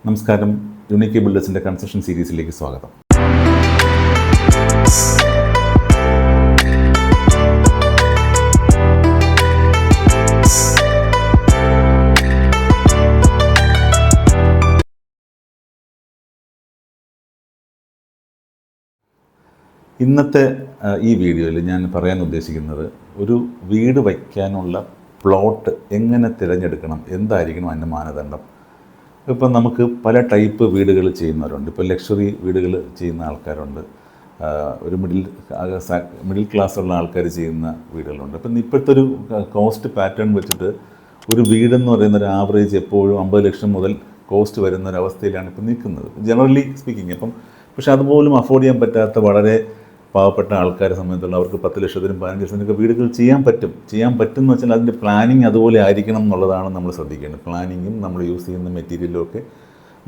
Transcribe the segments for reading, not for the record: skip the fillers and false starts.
നമസ്കാരം. Unique ബിൽഡേഴ്സിൻ്റെ construction സീരീസിലേക്ക് സ്വാഗതം. ഇന്നത്തെ ഈ വീഡിയോയിൽ ഞാൻ പറയാൻ ഉദ്ദേശിക്കുന്നത് ഒരു വീട് വയ്ക്കാനുള്ള പ്ലോട്ട് എങ്ങനെ തിരഞ്ഞെടുക്കണം, എന്തായിരിക്കണം അതിൻ്റെ മാനദണ്ഡം. ഇപ്പം നമുക്ക് പല ടൈപ്പ് വീടുകൾ ചെയ്യുന്നവരുണ്ട്. ഇപ്പോൾ ലക്ഷറി വീടുകൾ ചെയ്യുന്ന ആൾക്കാരുണ്ട്, ഒരു മിഡിൽ ക്ലാസ്സുള്ള ആൾക്കാർ ചെയ്യുന്ന വീടുകളുണ്ട്. അപ്പം ഇപ്പോഴത്തെ ഒരു കോസ്റ്റ് പാറ്റേൺ വെച്ചിട്ട് ഒരു വീടെന്ന് പറയുന്ന ഒരു ആവറേജ് എപ്പോഴും 50 ലക്ഷം മുതൽ കോസ്റ്റ് വരുന്ന ഒരവസ്ഥയിലാണ് ഇപ്പം നിൽക്കുന്നത്, ജനറലി സ്പീക്കിങ്. പക്ഷെ അതുപോലും അഫോർഡ് ചെയ്യാൻ പറ്റാത്ത വളരെ പാവപ്പെട്ട ആൾക്കാരെ സംബന്ധിച്ചുള്ള അവർക്ക് 10 ലക്ഷത്തിനും 15 ലക്ഷത്തിനൊക്കെ വീടുകൾ ചെയ്യാൻ പറ്റും എന്ന് വെച്ചാൽ അതിൻ്റെ പ്ലാനിങ് അതുപോലെ ആയിരിക്കണം എന്നുള്ളതാണ് നമ്മൾ ശ്രദ്ധിക്കേണ്ടത്. പ്ലാനിങ്ങും നമ്മൾ യൂസ് ചെയ്യുന്ന മെറ്റീരിയലും ഒക്കെ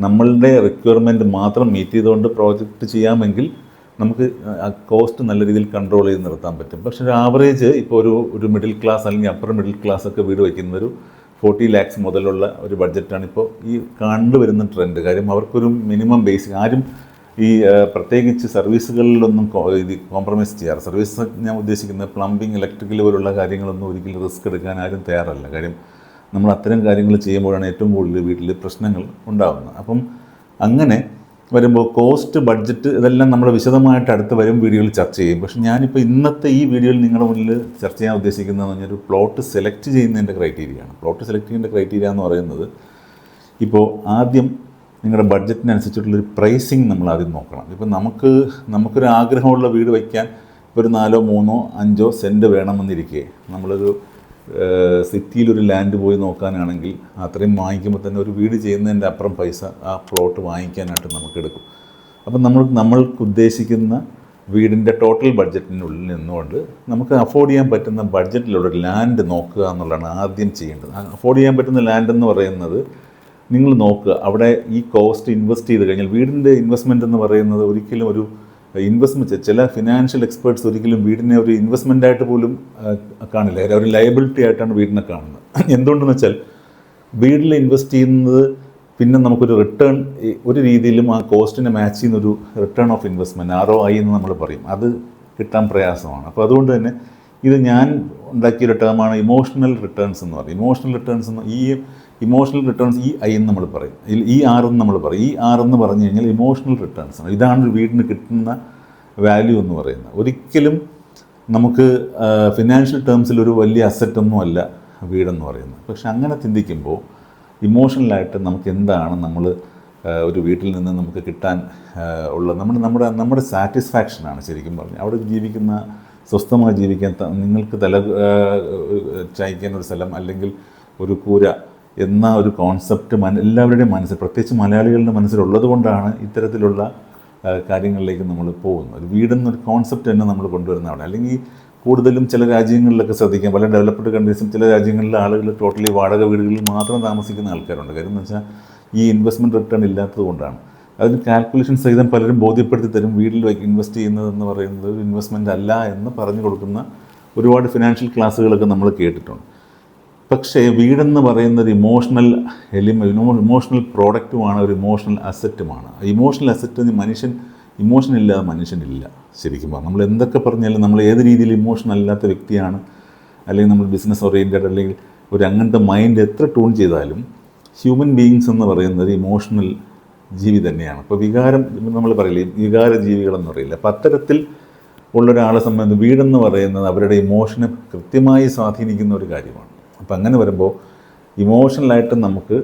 നമ്മളുടെ റിക്വയർമെൻറ്റ് മാത്രം മീറ്റ് ചെയ്തുകൊണ്ട് പ്രോജക്റ്റ് ചെയ്യാമെങ്കിൽ നമുക്ക് ആ കോസ്റ്റ് നല്ല രീതിയിൽ കൺട്രോൾ ചെയ്ത് നിർത്താൻ പറ്റും. പക്ഷേ ഒരു ആവറേജ് ഇപ്പോൾ ഒരു മിഡിൽ ക്ലാസ് അല്ലെങ്കിൽ അപ്പർ മിഡിൽ ക്ലാസ് ഒക്കെ വീട് വയ്ക്കുന്ന ഒരു 40 lakhs മുതലുള്ള ഒരു ബഡ്ജറ്റാണ് ഇപ്പോൾ ഈ കണ്ടുവരുന്ന ട്രെൻഡ്. കാര്യം അവർക്കൊരു മിനിമം ബേസിക് ആരും ഈ പ്രത്യേകിച്ച് സർവീസുകളിലൊന്നും കോംപ്രമൈസ് ചെയ്യാറ്. സർവീസ് ഞാൻ ഉദ്ദേശിക്കുന്നത് പ്ലംബിംഗ്, ഇലക്ട്രിക്കൽ പോലുള്ള കാര്യങ്ങളൊന്നും ഒരിക്കലും റിസ്ക് എടുക്കാൻ ആരും തയ്യാറല്ല. കാര്യം നമ്മൾ അത്തരം കാര്യങ്ങൾ ചെയ്യുമ്പോഴാണ് ഏറ്റവും കൂടുതൽ വീട്ടിൽ പ്രശ്നങ്ങൾ ഉണ്ടാകുന്നത്. അപ്പം അങ്ങനെ വരുമ്പോൾ കോസ്റ്റ്, ബഡ്ജറ്റ് ഇതെല്ലാം നമ്മൾ വിശദമായിട്ട് അടുത്ത് വരും വീഡിയോയിൽ ചർച്ച ചെയ്യും. പക്ഷേ ഞാനിപ്പോൾ ഇന്നത്തെ ഈ വീഡിയോയിൽ നിങ്ങളുടെ മുന്നിൽ ചർച്ച ചെയ്യാൻ ഉദ്ദേശിക്കുന്നതെന്ന് പറഞ്ഞാൽ ഒരു പ്ലോട്ട് സെലക്ട് ചെയ്യുന്നതിൻ്റെ ക്രൈറ്റീരിയയാണ്. പ്ലോട്ട് സെലക്ട് ചെയ്യുന്ന ക്രൈറ്റീരിയ എന്ന് പറയുന്നത്, ഇപ്പോൾ ആദ്യം നിങ്ങളുടെ ബഡ്ജറ്റിനനുസരിച്ചിട്ടുള്ളൊരു പ്രൈസിങ് നമ്മൾ ആദ്യം നോക്കണം. ഇപ്പം നമുക്കൊരു ആഗ്രഹമുള്ള വീട് വയ്ക്കാൻ ഒരു 4, 3, 5 സെൻറ്റ് വേണമെന്നിരിക്കെ നമ്മളൊരു സിറ്റിയിലൊരു ലാൻഡ് പോയി നോക്കാനാണെങ്കിൽ അത്രയും വാങ്ങിക്കുമ്പോൾ തന്നെ ഒരു വീട് ചെയ്യുന്നതിൻ്റെ അപ്പുറം പൈസ ആ പ്ലോട്ട് വാങ്ങിക്കാനായിട്ട് നമുക്കെടുക്കും. അപ്പം നമ്മൾക്ക് ഉദ്ദേശിക്കുന്ന വീടിൻ്റെ ടോട്ടൽ ബഡ്ജറ്റിനുള്ളിൽ നിന്നുകൊണ്ട് നമുക്ക് അഫോർഡ് ചെയ്യാൻ പറ്റുന്ന ബഡ്ജറ്റിലുള്ള ലാൻഡ് നോക്കുക എന്നുള്ളതാണ് ആദ്യം ചെയ്യേണ്ടത്. അഫോർഡ് ചെയ്യാൻ പറ്റുന്ന ലാൻഡ് എന്ന് പറയുന്നത് നിങ്ങൾ നോക്കുക, അവിടെ ഈ കോസ്റ്റ് ഇൻവെസ്റ്റ് ചെയ്ത് കഴിഞ്ഞാൽ വീടിൻ്റെ ഇൻവെസ്റ്റ്മെൻറ്റ് എന്ന് പറയുന്നത് ഒരിക്കലും ഒരു ഇൻവെസ്റ്റ്മെൻറ്റ്, ചില ഫിനാൻഷ്യൽ എക്സ്പേർട്സ് ഒരിക്കലും വീടിനെ ഒരു ഇൻവെസ്റ്റ്മെൻറ്റായിട്ട് പോലും കാണില്ല, ഒരു ലയബിലിറ്റി ആയിട്ടാണ് വീടിനെ കാണുന്നത്. എന്തുകൊണ്ടെന്ന് വെച്ചാൽ വീട്ടിൽ ഇൻവെസ്റ്റ് ചെയ്യുന്നത് പിന്നെ നമുക്കൊരു റിട്ടേൺ ഒരു രീതിയിലും ആ കോസ്റ്റിനെ മാച്ച് ചെയ്യുന്നൊരു റിട്ടേൺ ഓഫ് ഇൻവെസ്റ്റ്മെൻറ്റ്, ROI എന്ന് നമ്മൾ പറയും, അത് കിട്ടാൻ പ്രയാസമാണ്. അപ്പോൾ അതുകൊണ്ട് തന്നെ ഇത് ഞാൻ ഉണ്ടാക്കിയൊരു ടേമാണ് ഇമോഷണൽ റിട്ടേൺസ് എന്ന് പറയും. ഇമോഷണൽ റിട്ടേൺസ് EI എന്ന് നമ്മൾ പറയും, ER എന്ന് നമ്മൾ പറയും. ER എന്ന് പറഞ്ഞു കഴിഞ്ഞാൽ ഇമോഷണൽ റിട്ടേൺസ് ആണ്. ഇതാണ് ഒരു വീടിന് കിട്ടുന്ന വാല്യൂ എന്ന് പറയുന്നത്. ഒരിക്കലും നമുക്ക് ഫിനാൻഷ്യൽ ടേംസിൽ ഒരു വലിയ അസറ്റൊന്നും അല്ല വീടെന്ന് പറയുന്നത്. പക്ഷെ അങ്ങനെ ചിന്തിക്കുമ്പോൾ ഇമോഷണലായിട്ട് നമുക്ക് എന്താണ് നമ്മൾ ഒരു വീട്ടിൽ നിന്ന് നമുക്ക് കിട്ടാൻ ഉള്ള നമ്മുടെ സാറ്റിസ്ഫാക്ഷനാണ് ശരിക്കും പറഞ്ഞാൽ. അവിടെ ജീവിക്കുന്ന, സ്വസ്ഥമായി ജീവിക്കാൻ, നിങ്ങൾക്ക് ചായ്ക്കാൻ ഒരു സ്ഥലം അല്ലെങ്കിൽ ഒരു കൂര എന്ന ഒരു കോൺസെപ്റ്റ് എല്ലാവരുടെയും മനസ്സിൽ, പ്രത്യേകിച്ച് മലയാളികളുടെ മനസ്സിലുള്ളത് കൊണ്ടാണ് ഇത്തരത്തിലുള്ള കാര്യങ്ങളിലേക്ക് നമ്മൾ പോകുന്നത്. ഒരു വീടെന്നൊരു കോൺസെപ്റ്റ് തന്നെ നമ്മൾ കൊണ്ടുവരുന്ന അവിടെ. അല്ലെങ്കിൽ കൂടുതലും ചില രാജ്യങ്ങളിലൊക്കെ ശ്രദ്ധിക്കാം, പല ഡെവലപ്ഡ് കൺട്രീസും ചില രാജ്യങ്ങളിലെ ആളുകൾ ടോട്ടലി വാടക വീടുകളിൽ മാത്രം താമസിക്കുന്ന ആൾക്കാരുണ്ട്. കാര്യം എന്ന് വെച്ചാൽ ഈ ഇൻവെസ്റ്റ്മെൻറ്റ് റിട്ടേൺ ഇല്ലാത്തത് കൊണ്ടാണ്. അതിന് കാൽക്കുലേഷൻ സഹിതം പലരും ബോധ്യപ്പെടുത്തി തരും, വീട്ടിൽ ഇൻവെസ്റ്റ് ചെയ്യുന്നതെന്ന് പറയുന്നത് ഒരു ഇൻവെസ്റ്റ്മെൻ്റ് അല്ല എന്ന് പറഞ്ഞു കൊടുക്കുന്ന ഒരുപാട് ഫിനാൻഷ്യൽ ക്ലാസ്സുകളൊക്കെ നമ്മൾ കേട്ടിട്ടുണ്ട്. പക്ഷേ വീടെന്ന് പറയുന്ന ഒരു ഇമോഷണൽ പ്രോഡക്റ്റുമാണ്, ഒരു ഇമോഷണൽ അസറ്റുമാണ്. ഇമോഷണൽ അസറ്റ് ഇമോഷൻ ഇല്ലാതെ മനുഷ്യനില്ല ശരിക്കും പറഞ്ഞാൽ. നമ്മൾ എന്തൊക്കെ പറഞ്ഞാലും നമ്മൾ ഏത് രീതിയിൽ ഇമോഷൻ അല്ലാത്ത വ്യക്തിയാണ്, അല്ലെങ്കിൽ നമ്മൾ ബിസിനസ് ഓറിയൻറ്റഡ് അല്ലെങ്കിൽ ഒരു അങ്ങനത്തെ മൈൻഡ് എത്ര ട്യൂൺ ചെയ്താലും ഹ്യൂമൻ ബീയിങ്സ് എന്ന് പറയുന്നത് ഇമോഷണൽ ജീവി തന്നെയാണ്. അപ്പോൾ വികാരം നമ്മൾ പറയില്ലേ, വികാര ജീവികളെന്ന് പറയില്ല. അപ്പോൾ അത്തരത്തിൽ ഉള്ളൊരാളെ സംബന്ധിച്ച് വീടെന്ന് പറയുന്നത് അവരുടെ ഇമോഷനെ കൃത്യമായി സ്വാധീനിക്കുന്ന ഒരു കാര്യമാണ്. അപ്പോൾ അങ്ങനെ വരുമ്പോൾ ഇമോഷണലായിട്ട് നമുക്ക്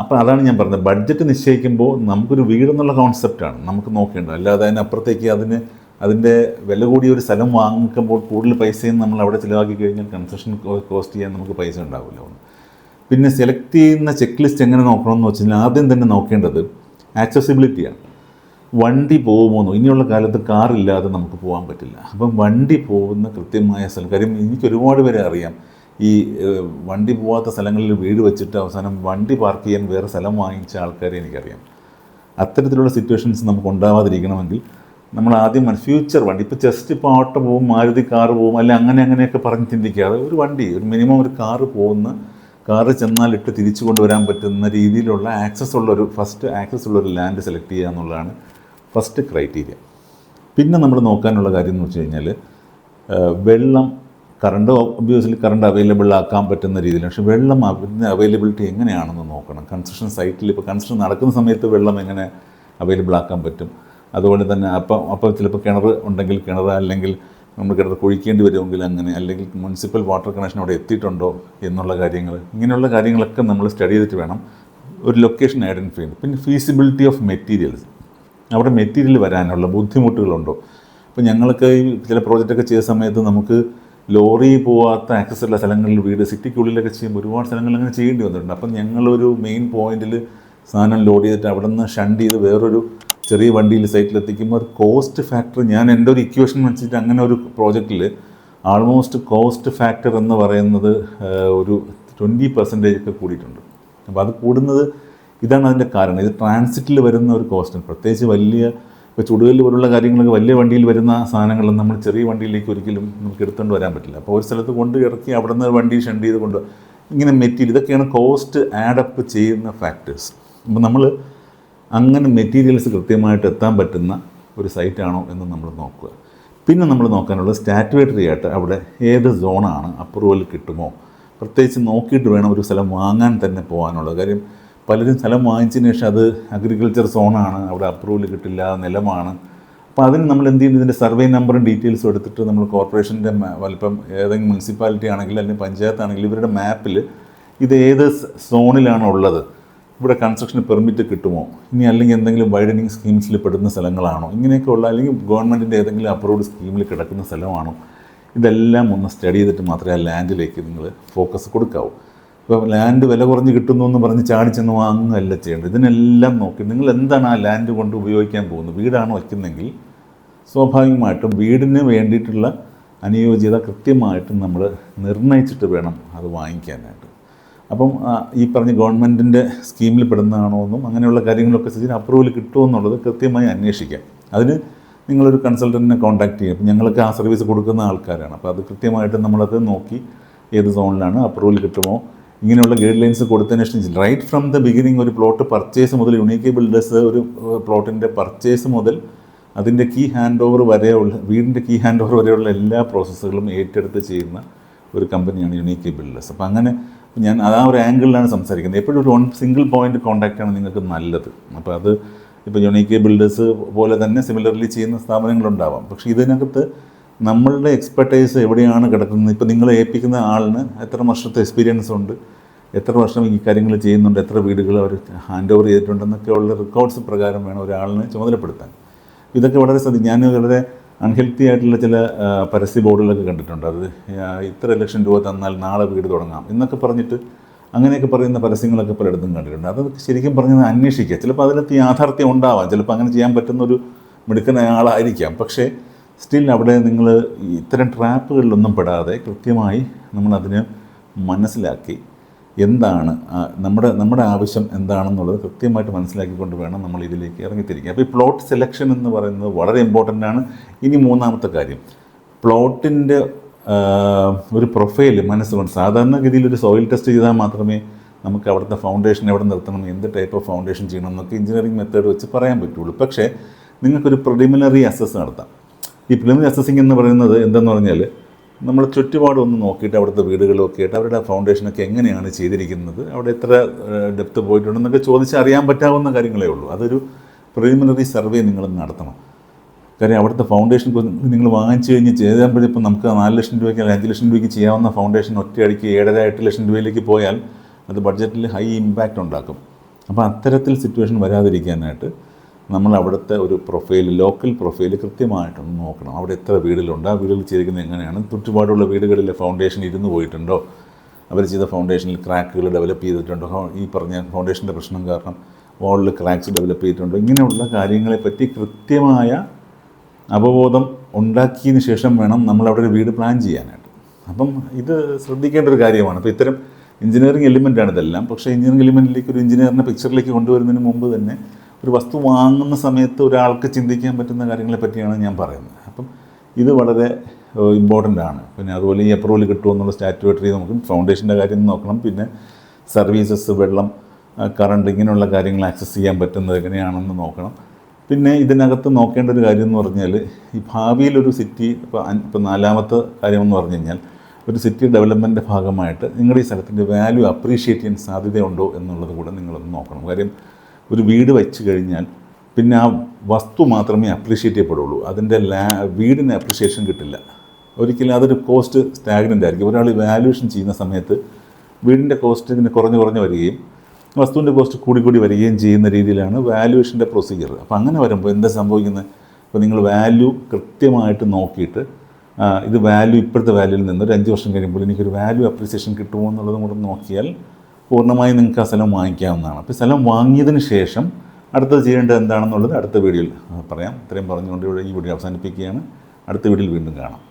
അപ്പോൾ അതാണ് ഞാൻ പറഞ്ഞത്, ബഡ്ജറ്റ് നിശ്ചയിക്കുമ്പോൾ നമുക്കൊരു വീടെന്നുള്ള കോൺസെപ്റ്റാണ് നമുക്ക് നോക്കേണ്ടത്. അല്ലാതെ അതിനപ്പുറത്തേക്ക് അതിൻ്റെ വില കൂടിയ ഒരു സ്ഥലം വാങ്ങിക്കുമ്പോൾ കൂടുതൽ പൈസയും നമ്മൾ അവിടെ ചിലവാക്കി കഴിഞ്ഞാൽ കൺസ്ട്രക്ഷൻ കോസ്റ്റ് ചെയ്യാൻ നമുക്ക് പൈസ ഉണ്ടാവില്ല. പിന്നെ സെലക്ട് ചെയ്യുന്ന ചെക്ക് ലിസ്റ്റ് എങ്ങനെ നോക്കണമെന്ന് വെച്ച് കഴിഞ്ഞാൽ ആദ്യം തന്നെ നോക്കേണ്ടത് ആക്സസിബിലിറ്റിയാണ്. വണ്ടി പോകുമോന്നോ, ഇനിയുള്ള കാലത്ത് കാറില്ലാതെ നമുക്ക് പോകാൻ പറ്റില്ല. അപ്പം വണ്ടി പോകുന്ന കൃത്യമായ സ്ഥലം, കാര്യം എനിക്ക് ഒരുപാട് പേരെ അറിയാം, ഈ വണ്ടി പോകാത്ത സ്ഥലങ്ങളിൽ വീട് വെച്ചിട്ട് അവസാനം വണ്ടി പാർക്ക് ചെയ്യാൻ വേറെ സ്ഥലം വാങ്ങിച്ച ആൾക്കാരെ എനിക്കറിയാം. അത്തരത്തിലുള്ള സിറ്റുവേഷൻസ് നമുക്ക് ഉണ്ടാവാതിരിക്കണമെങ്കിൽ നമ്മൾ ആദ്യം ഫ്യൂച്ചർ വണ്ടി, ഇപ്പോൾ ഓട്ടോ പോകും, മാരുതി കാറ് പോകും, അല്ലെ അങ്ങനെയൊക്കെ പറഞ്ഞ് ചിന്തിക്കാതെ ഒരു വണ്ടി, ഒരു മിനിമം ഒരു കാറ് പോകുന്ന കാറ് ചെന്നാലിട്ട് തിരിച്ചു കൊണ്ടുവരാൻ പറ്റുന്ന രീതിയിലുള്ള ഫസ്റ്റ് ആക്സസ് ഉള്ളൊരു ലാൻഡ് സെലക്ട് ചെയ്യുക എന്നുള്ളതാണ് ഫസ്റ്റ് ക്രൈറ്റീരിയ. പിന്നെ നമ്മൾ നോക്കാനുള്ള കാര്യം എന്ന് വെച്ച് കഴിഞ്ഞാൽ വെള്ളം, ഒബ്വിയസ്ലി കറണ്ട് അവൈലബിൾ ആക്കാൻ പറ്റുന്ന രീതിയിൽ, പക്ഷേ വെള്ളം അവൈലബിലിറ്റി എങ്ങനെയാണെന്ന് നോക്കണം. കൺസ്ട്രക്ഷൻ സൈറ്റിൽ ഇപ്പോൾ കൺസ്ട്രക്ഷൻ നടക്കുന്ന സമയത്ത് വെള്ളം എങ്ങനെ അവൈലബിൾ ആക്കാൻ പറ്റും. അതുപോലെ തന്നെ അപ്പോൾ ചിലപ്പോൾ കിണർ ഉണ്ടെങ്കിൽ കിണർ, അല്ലെങ്കിൽ നമ്മൾ കിണർ കുഴിക്കേണ്ടി വരുമെങ്കിൽ അങ്ങനെ, അല്ലെങ്കിൽ മുനിസിപ്പൽ വാട്ടർ കണക്ഷൻ അവിടെ എത്തിയിട്ടുണ്ടോ എന്നുള്ള കാര്യങ്ങൾ, ഇങ്ങനെയുള്ള കാര്യങ്ങളൊക്കെ നമ്മൾ സ്റ്റഡി ചെയ്തിട്ട് വേണം ഒരു ലൊക്കേഷൻ ഐഡൻറ്റിഫൈ ചെയ്യുന്നത്. പിന്നെ ഫീസിബിലിറ്റി ഓഫ് മെറ്റീരിയൽസ്, അവിടെ മെറ്റീരിയൽ വരാനുള്ള ബുദ്ധിമുട്ടുകളുണ്ടോ. ഇപ്പോൾ ഞങ്ങൾക്ക് ഈ ചില പ്രോജക്റ്റൊക്കെ ചെയ്ത സമയത്ത് നമുക്ക് ലോറി പോകാത്ത ആക്സസ് ഉള്ള സ്ഥലങ്ങളിൽ വീട് സിറ്റിക്കുള്ളിലൊക്കെ ചെയ്യുമ്പോൾ ഒരുപാട് സ്ഥലങ്ങളിൽ അങ്ങനെ ചെയ്യേണ്ടി വന്നിട്ടുണ്ട്. അപ്പം ഞങ്ങളൊരു മെയിൻ പോയിന്റിൽ സാധനം ലോഡ് ചെയ്തിട്ട് അവിടെ നിന്ന് ഷണ്ട് ചെയ്ത് വേറൊരു ചെറിയ വണ്ടിയിൽ സൈറ്റിലെത്തിക്കുമ്പോൾ ഒരു കോസ്റ്റ് ഫാക്ടർ, ഞാൻ എൻ്റെ ഒരു ഇക്വേഷൻ വെച്ചിട്ട് അങ്ങനെ ഒരു പ്രോജക്റ്റിൽ ആൾമോസ്റ്റ് കോസ്റ്റ് ഫാക്ടർ എന്ന് പറയുന്നത് ഒരു 20% ഒക്കെ കൂടിയിട്ടുണ്ട്. അപ്പോൾ അത് കൂടുന്നത് ഇതാണ് അതിൻ്റെ കാരണം. ഇത് ട്രാൻസിറ്റിൽ വരുന്ന ഒരു കോസ്റ്റ്, പ്രത്യേകിച്ച് വലിയ ഇപ്പോൾ ചുടുകല്ല് പോലുള്ള കാര്യങ്ങളൊക്കെ വലിയ വണ്ടിയിൽ വരുന്ന സാധനങ്ങളൊന്നും നമ്മൾ ചെറിയ വണ്ടിയിലേക്ക് ഒരിക്കലും നമുക്ക് എടുത്തുകൊണ്ട് വരാൻ പറ്റില്ല. അപ്പോൾ ഒരു സ്ഥലത്ത് കൊണ്ട് ഇറക്കി അവിടെ നിന്ന് വണ്ടി ഷണ്ട് ചെയ്ത് കൊണ്ട് ഇങ്ങനെ മെറ്റീരിയൽ, ഇതൊക്കെയാണ് കോസ്റ്റ് ആഡപ്പ് ചെയ്യുന്ന ഫാക്ടേഴ്സ്. അപ്പോൾ നമ്മൾ അങ്ങനെ മെറ്റീരിയൽസ് കൃത്യമായിട്ട് എത്താൻ പറ്റുന്ന ഒരു സൈറ്റാണോ എന്ന് നമ്മൾ നോക്കുക. പിന്നെ നമ്മൾ നോക്കാനുള്ളത് സ്റ്റാറ്റുവേറ്ററി ആയിട്ട് അവിടെ ഏത് സോണാണ്, അപ്രൂവൽ കിട്ടുമോ, പ്രത്യേകിച്ച് നോക്കിയിട്ട് വേണം ഒരു സ്ഥലം വാങ്ങാൻ തന്നെ പോകാനുള്ളത്. കാര്യം പലരും സ്ഥലം വാങ്ങിച്ചതിന് ശേഷം അത് അഗ്രികൾച്ചർ സോണാണ്, അവിടെ അപ്രൂവൽ കിട്ടില്ല, നിലമാണ്. അപ്പോൾ അതിന് നമ്മൾ എന്ത് ചെയ്യുന്നത്, ഇതിൻ്റെ സർവേ നമ്പറും ഡീറ്റെയിൽസും എടുത്തിട്ട് നമ്മൾ കോർപ്പറേഷൻ്റെ വലിപ്പം ഏതെങ്കിലും മുനിസിപ്പാലിറ്റി ആണെങ്കിൽ അല്ലെങ്കിൽ പഞ്ചായത്താണെങ്കിൽ ഇവരുടെ മാപ്പിൽ ഇത് ഏത് സോണിലാണ് ഉള്ളത്, ഇവിടെ കൺസ്ട്രക്ഷന് പെർമിറ്റ് കിട്ടുമോ, ഇനി അല്ലെങ്കിൽ എന്തെങ്കിലും വൈഡനിങ് സ്കീംസിൽ പെടുന്ന സ്ഥലങ്ങളാണോ, ഇങ്ങനെയൊക്കെയുള്ള, അല്ലെങ്കിൽ ഗവൺമെൻറ്റിൻ്റെ ഏതെങ്കിലും അപ്രൂവ്ഡ് സ്കീമിൽ കിടക്കുന്ന സ്ഥലമാണോ, ഇതെല്ലാം ഒന്ന് സ്റ്റഡി ചെയ്തിട്ട് മാത്രമേ ആ ലാൻഡിലേക്ക് നിങ്ങൾ ഫോക്കസ് കൊടുക്കാവൂ. ഇപ്പോൾ ലാൻഡ് വില കുറഞ്ഞ് കിട്ടുന്നു എന്ന് പറഞ്ഞ് ചാടിച്ചെന്ന് വാങ്ങുകയല്ല ചെയ്യേണ്ടത്. ഇതിനെല്ലാം നോക്കി നിങ്ങൾ എന്താണ് ആ ലാൻഡ് കൊണ്ട് ഉപയോഗിക്കാൻ പോകുന്നത്. വീടാണ് വയ്ക്കുന്നെങ്കിൽ സ്വാഭാവികമായിട്ടും വീടിന് വേണ്ടിയിട്ടുള്ള അനുയോജ്യത കൃത്യമായിട്ടും നമ്മൾ നിർണ്ണയിച്ചിട്ട് വേണം അത് വാങ്ങിക്കാനായിട്ട്. അപ്പം ഈ പറഞ്ഞ ഗവൺമെൻറ്റിൻ്റെ സ്കീമിൽ പെടുന്നതാണോ എന്നും അങ്ങനെയുള്ള കാര്യങ്ങളൊക്കെ സ്ഥിതി അപ്രൂവൽ കിട്ടുമോ എന്നുള്ളത് കൃത്യമായി അന്വേഷിക്കാം. അതിന് നിങ്ങളൊരു കൺസൾട്ടൻറ്റിനെ കോൺടാക്ട് ചെയ്യും. അപ്പം ഞങ്ങൾക്ക് ആ സർവീസ് കൊടുക്കുന്ന ആൾക്കാരാണ്. അപ്പോൾ അത് കൃത്യമായിട്ട് നമ്മളത് നോക്കി ഏത് സോണിലാണ് അപ്രൂവൽ കിട്ടുമോ, ഇങ്ങനെയുള്ള ഗൈഡ് ലൈൻസ് കൊടുത്തതിന് ശേഷം റൈറ്റ് ഫ്രം ദ ബിഗിനിങ് ഒരു പ്ലോട്ട് പർച്ചേസ് മുതൽ യുണീക്ക് ബിൽഡേഴ്സ് ഒരു പ്ലോട്ടിൻ്റെ പർച്ചേസ് മുതൽ അതിൻ്റെ കീ ഹാൻഡ് ഓവർ വരെയുള്ള, വീടിൻ്റെ കീ ഹാൻഡ് ഓവർ വരെയുള്ള എല്ലാ പ്രോസസ്സുകളും ഏറ്റെടുത്ത് ചെയ്യുന്ന ഒരു കമ്പനിയാണ് യുണീക്ക് ബിൽഡേഴ്സ്. അപ്പോൾ അങ്ങനെ ഞാൻ ആ ഒരു ആംഗിളിലാണ് സംസാരിക്കുന്നത്. എപ്പോഴും ഒരു സിംഗിൾ പോയിൻ്റ് കോൺടാക്റ്റാണ് നിങ്ങൾക്ക് നല്ലത്. അപ്പോൾ അത് ഇപ്പോൾ യുണീക്ക് ബിൽഡേഴ്സ് പോലെ തന്നെ സിമിലർലി ചെയ്യുന്ന സ്ഥാപനങ്ങളുണ്ടാവാം. പക്ഷേ ഇതിനകത്ത് നമ്മളുടെ എക്സ്പെർട്ടൈസ് എവിടെയാണ് കിടക്കുന്നത്, ഇപ്പോൾ നിങ്ങൾ ഏൽപ്പിക്കുന്ന ആളിന് എത്ര വർഷത്തെ എക്സ്പീരിയൻസ് ഉണ്ട്, എത്ര വർഷം ഈ കാര്യങ്ങൾ ചെയ്യുന്നുണ്ട്, എത്ര വീടുകൾ അവർ ഹാൻഡ് ഓവർ ചെയ്തിട്ടുണ്ടെന്നൊക്കെയുള്ള റെക്കോർഡ്സ് പ്രകാരം വേണം ഒരാളിനെ ചുമതലപ്പെടുത്താൻ. ഇതൊക്കെ വളരെ ഞാൻ വളരെ അൺഹെൽത്തി ആയിട്ടുള്ള ചില പരസ്യ ബോർഡുകളൊക്കെ കണ്ടിട്ടുണ്ട്. അത് ഇത്ര ലക്ഷം രൂപ തന്നാൽ നാളെ വീട് തുടങ്ങാം എന്നൊക്കെ പറഞ്ഞിട്ട് അങ്ങനെയൊക്കെ പറയുന്ന പരസ്യങ്ങളൊക്കെ പലയിടത്തും കണ്ടിട്ടുണ്ട്. അതൊക്കെ ശരിക്കും പറഞ്ഞത് അന്വേഷിക്കുക. ചിലപ്പോൾ അതിനകത്ത് യാഥാർത്ഥ്യം ഉണ്ടാവാം, ചിലപ്പോൾ അങ്ങനെ ചെയ്യാൻ പറ്റുന്നൊരു മിടുക്കനായ ആളായിരിക്കാം. പക്ഷേ സ്റ്റിൽ അവിടെ നിങ്ങൾ ഇത്തരം ട്രാപ്പുകളിലൊന്നും പെടാതെ കൃത്യമായി നമ്മളതിനെ മനസ്സിലാക്കി എന്താണ് നമ്മുടെ ആവശ്യം എന്താണെന്നുള്ളത് കൃത്യമായിട്ട് മനസ്സിലാക്കിക്കൊണ്ട് വേണം നമ്മൾ ഇതിലേക്ക് ഇറങ്ങിത്തിരിക്കുക. അപ്പോൾ ഈ പ്ലോട്ട് സെലക്ഷൻ എന്ന് പറയുന്നത് വളരെ ഇമ്പോർട്ടൻ്റ് ആണ്. ഇനി മൂന്നാമത്തെ കാര്യം, പ്ലോട്ടിൻ്റെ ഒരു പ്രൊഫൈൽ മനസ്സുകൊണ്ട്, സാധാരണഗതിയിൽ ഒരു സോയിൽ ടെസ്റ്റ് ചെയ്താൽ മാത്രമേ നമുക്ക് അവിടുത്തെ ഫൗണ്ടേഷൻ എവിടെ നിർത്തണം, എന്ത് ടൈപ്പ് ഓഫ് ഫൗണ്ടേഷൻ ചെയ്യണം എന്നൊക്കെ എഞ്ചിനീയറിംഗ് മെത്തേഡ് വെച്ച് പറയാൻ പറ്റുള്ളൂ. പക്ഷേ നിങ്ങൾക്കൊരു പ്രിലിമിനറി അസസ് നടത്താം. ഈ പ്രിലിമിനറി അസസിങ് എന്ന് പറയുന്നത് എന്താണെന്ന് പറഞ്ഞാൽ നമ്മൾ ചുറ്റുപാടൊന്ന് നോക്കിയിട്ട് അവിടുത്തെ വീടുകളൊക്കെ ആയിട്ട് അവരുടെ ഫൗണ്ടേഷനൊക്കെ എങ്ങനെയാണ് ചെയ്തിരിക്കുന്നത്, അവിടെ എത്ര ഡെപ്ത് പോയിട്ടുണ്ടെന്നൊക്കെ ചോദിച്ച് അറിയാൻ പറ്റാവുന്ന കാര്യങ്ങളേ ഉള്ളൂ. അതൊരു പ്രിലിമിനറി സർവേ നിങ്ങൾ നടത്തണം. കാര്യം അവിടുത്തെ ഫൗണ്ടേഷൻ നിങ്ങൾ വാങ്ങിച്ചു കഴിഞ്ഞ് ചെയ്തപ്പോഴിപ്പോൾ നമുക്ക് 4 ലക്ഷം രൂപയ്ക്ക് അല്ലെങ്കിൽ 5 ലക്ഷം രൂപയ്ക്ക് ചെയ്യാവുന്ന ഫൗണ്ടേഷൻ ഒറ്റയടിക്ക് 7.5-8 ലക്ഷം രൂപയിലേക്ക് പോയാൽ അത് ബഡ്ജറ്റിൽ ഹൈ ഇമ്പാക്റ്റ് ഉണ്ടാക്കും. അപ്പോൾ അത്തരത്തിൽ സിറ്റുവേഷൻ വരാതിരിക്കാനായിട്ട് നമ്മൾ അവിടുത്തെ ഒരു പ്രൊഫൈൽ, ലോക്കൽ പ്രൊഫൈൽ കൃത്യമായിട്ടൊന്ന് നോക്കണം. അവിടെ എത്ര വീടുകളുണ്ട്, ആ വീടുകൾ ചെയ്തിരിക്കുന്നത് എങ്ങനെയാണ്, ചുറ്റുപാടുള്ള വീടുകളിലെ ഫൗണ്ടേഷൻ ഇരുന്ന് പോയിട്ടുണ്ടോ, അവർ ചെയ്ത ഫൗണ്ടേഷനിൽ ക്രാക്കുകൾ ഡെവലപ്പ് ചെയ്തിട്ടുണ്ടോ, ഈ പറഞ്ഞ ഫൗണ്ടേഷൻ്റെ പ്രശ്നം കാരണം വാളിൽ ക്രാക്സ് ഡെവലപ്പ് ചെയ്തിട്ടുണ്ടോ, ഇങ്ങനെയുള്ള കാര്യങ്ങളെപ്പറ്റി കൃത്യമായ അവബോധം ഉണ്ടാക്കിയതിന് ശേഷം വേണം നമ്മളവിടെ ഒരു വീട് പ്ലാൻ ചെയ്യാനായിട്ട്. അപ്പം ഇത് ശ്രദ്ധിക്കേണ്ട ഒരു കാര്യമാണ്. അപ്പോൾ ഇത്തരം എഞ്ചിനീയറിംഗ് എലിമെൻ്റാണ് ഇതെല്ലാം. പക്ഷേ എഞ്ചിനീയറിംഗ് എലിമെൻറ്റിലേക്ക് ഒരു എഞ്ചിനീയറിനെ പിക്ചറിലേക്ക് കൊണ്ടുവരുന്നതിന് മുമ്പ് തന്നെ ഒരു വസ്തു വാങ്ങുന്ന സമയത്ത് ഒരാൾക്ക് ചിന്തിക്കാൻ പറ്റുന്ന കാര്യങ്ങളെ പറ്റിയാണ് ഞാൻ പറയുന്നത്. അപ്പം ഇത് വളരെ ഇമ്പോർട്ടൻ്റ് ആണ്. പിന്നെ അതുപോലെ ഈ അപ്രൂവൽ കിട്ടുമെന്നുള്ള സ്റ്റാറ്റുവേറ്ററി നമുക്ക് ഫൗണ്ടേഷൻ്റെ കാര്യം നോക്കണം. പിന്നെ സർവീസസ്, വെള്ളം, കറണ്ട്, ഇങ്ങനെയുള്ള കാര്യങ്ങൾ ആക്സസ് ചെയ്യാൻ പറ്റുന്നത് എങ്ങനെയാണെന്ന് നോക്കണം. പിന്നെ ഇതിനകത്ത് നോക്കേണ്ട ഒരു കാര്യം എന്ന് പറഞ്ഞാൽ, ഈ ഭാവിയിലൊരു സിറ്റി ഇപ്പോൾ നാലാമത്തെ കാര്യമെന്ന് പറഞ്ഞു കഴിഞ്ഞാൽ, ഒരു സിറ്റി ഡെവലപ്മെൻറ്റിൻ്റെ ഭാഗമായിട്ട് നിങ്ങളുടെ ഈ സ്ഥലത്തിൻ്റെ വാല്യൂ അപ്രീഷിയേറ്റ് ചെയ്യാൻ സാധ്യതയുണ്ടോ എന്നുള്ളത് കൂടെ നിങ്ങളൊന്ന് നോക്കണം. കാര്യം ഒരു വീട് വെച്ച് കഴിഞ്ഞാൽ പിന്നെ ആ വസ്തു മാത്രമേ അപ്രീഷിയേറ്റ് ചെയ്യപ്പെടുള്ളൂ, അതിൻ്റെ വീടിന് അപ്രീഷിയേഷൻ കിട്ടില്ല ഒരിക്കലും. അതൊരു കോസ്റ്റ് സ്റ്റാഗ്നൻ്റ് ആയിരിക്കും. ഒരാൾ വാല്യൂഷൻ ചെയ്യുന്ന സമയത്ത് വീടിൻ്റെ കോസ്റ്റ് ഇങ്ങനെ കുറഞ്ഞ് വരികയും വസ്തുവിൻ്റെ കോസ്റ്റ് കൂടി വരികയും ചെയ്യുന്ന രീതിയിലാണ് വാല്യൂഷൻ്റെ പ്രൊസീജിയർ. അപ്പോൾ അങ്ങനെ വരുമ്പോൾ എന്താ സംഭവിക്കുന്നത്? ഇപ്പോൾ നിങ്ങൾ വാല്യൂ കൃത്യമായിട്ട് നോക്കിയിട്ട് ഇത് വാല്യൂ ഇപ്പോഴത്തെ വാല്യൂവിൽ നിന്ന് ഒരു 5 വർഷം കഴിയുമ്പോൾ എനിക്കൊരു വാല്യൂ അപ്രീസിയേഷൻ കിട്ടുമോ എന്നുള്ളതും കൂടെ നോക്കിയാൽ പൂർണ്ണമായും നിങ്ങൾക്ക് ആ സ്ഥലം വാങ്ങിക്കാവുന്നതാണ്. അപ്പോൾ സ്ഥലം വാങ്ങിയതിന് ശേഷം അടുത്തത് ചെയ്യേണ്ടത് എന്താണെന്നുള്ളത് അടുത്ത വീഡിയോയിൽ പറയാം. ഇത്രയും പറഞ്ഞുകൊണ്ട് ഈ വീഡിയോ അവസാനിപ്പിക്കുകയാണ്. അടുത്ത വീഡിയോയിൽ വീണ്ടും കാണാം.